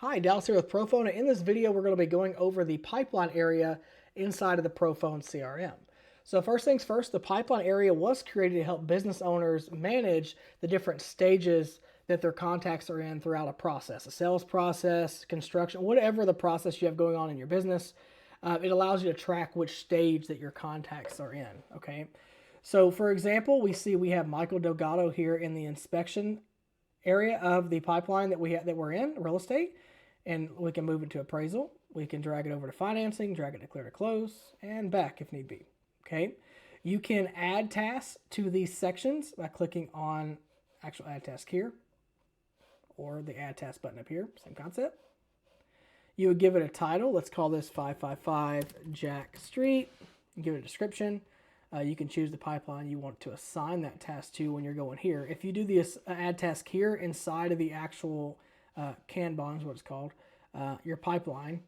Hi, Dallas here with ProPhone, and in this video we're going to be going over the pipeline area inside of the ProPhone CRM. So first things first, the pipeline area was created to help business owners manage the different stages that their contacts are in throughout a process, a sales process, construction, whatever the process you have going on in your business. It allows you to track which stage that your contacts are in, okay? So for example, we have Michael Delgado here in the inspection area of the pipeline that we're in, real estate, and we can move it to appraisal. We can drag it over to financing, drag it to clear to close, and back if need be. Okay, you can add tasks to these sections by clicking on actual add task here, or the add task button up here. Same concept. You would give it a title. Let's call this 555 Jack Street. Give it a description. You can choose the pipeline you want to assign that task to when you're going here. If you do this add task here inside of the actual Kanban is what it's called, your pipeline,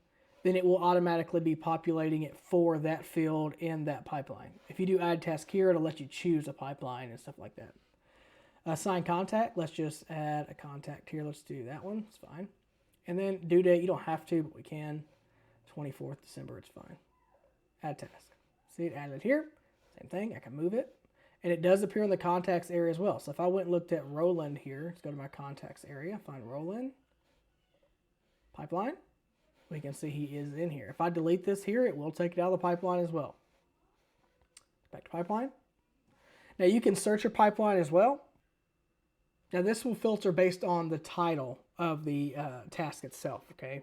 then it will automatically be populating it for that field in that pipeline. If you do add task here, it'll let you choose a pipeline and stuff like that. Assign contact, let's just add a contact here. Let's do that one, it's fine. And then due date, you don't have to, but we can. 24th December, it's fine. Add task. See it added here. Same thing, I can move it. And it does appear in the contacts area as well. So if I went and looked at Roland here, let's go to my contacts area, find Roland, pipeline, we can see he is in here. If I delete this here, it will take it out of the pipeline as well. Back to pipeline. Now you can search your pipeline as well. Now this will filter based on the title of the task itself, okay?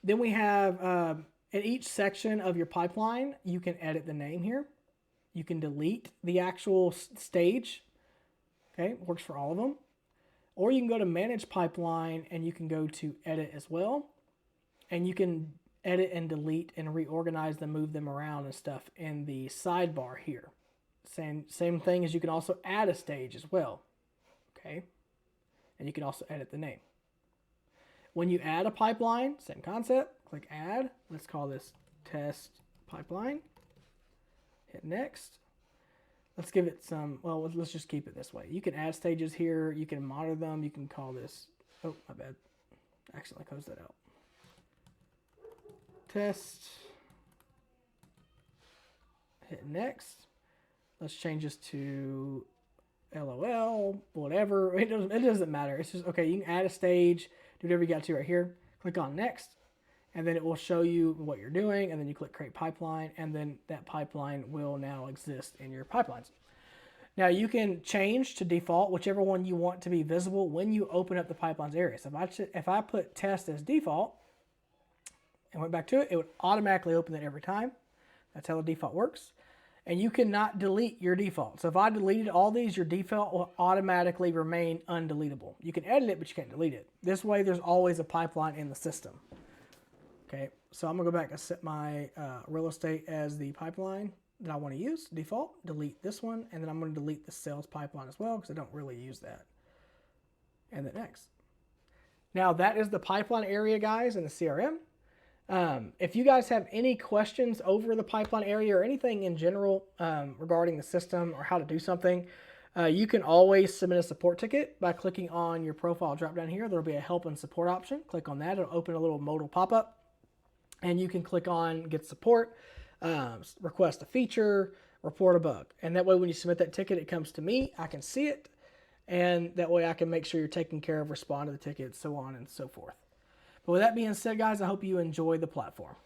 Then we have, in each section of your pipeline, you can edit the name here. You can delete the actual stage, okay? Works for all of them. Or you can go to Manage Pipeline and you can go to Edit as well. And you can edit and delete and reorganize them, move them around and stuff in the sidebar here. Same thing as you can also add a stage as well, okay? And you can also edit the name. When you add a pipeline, same concept, click Add. Let's call this Test Pipeline. Hit Next. Let's give it some, well, let's just keep it this way. You can add stages here. You can monitor them. You can call this, oh, my bad. I accidentally closed that out. Test. Hit Next. Let's change this to LOL, whatever. It doesn't matter. It's just, okay, you can add a stage, do whatever you got to right here. Click on Next. And then it will show you what you're doing, and then you click Create Pipeline, and then that pipeline will now exist in your pipelines. Now you can change to default whichever one you want to be visible when you open up the pipelines area. So if I put Test as default and went back to it, it would automatically open it every time. That's how the default works. And you cannot delete your default. So if I deleted all these, your default will automatically remain undeletable. You can edit it, but you can't delete it. This way, there's always a pipeline in the system. Okay, so I'm gonna go back and set my real estate as the pipeline that I want to use, default, delete this one, and then I'm gonna delete the sales pipeline as well because I don't really use that. And then next. Now that is the pipeline area, guys, in the CRM. If you guys have any questions over the pipeline area or anything in general regarding the system or how to do something, you can always submit a support ticket by clicking on your profile drop down here. There'll be a help and support option. Click on that, it'll open a little modal pop-up. And you can click on Get Support, request a feature, report a bug. And that way when you submit that ticket, it comes to me, I can see it, and that way I can make sure you're taken care of, respond to the ticket, so on and so forth. But with that being said, guys, I hope you enjoy the platform.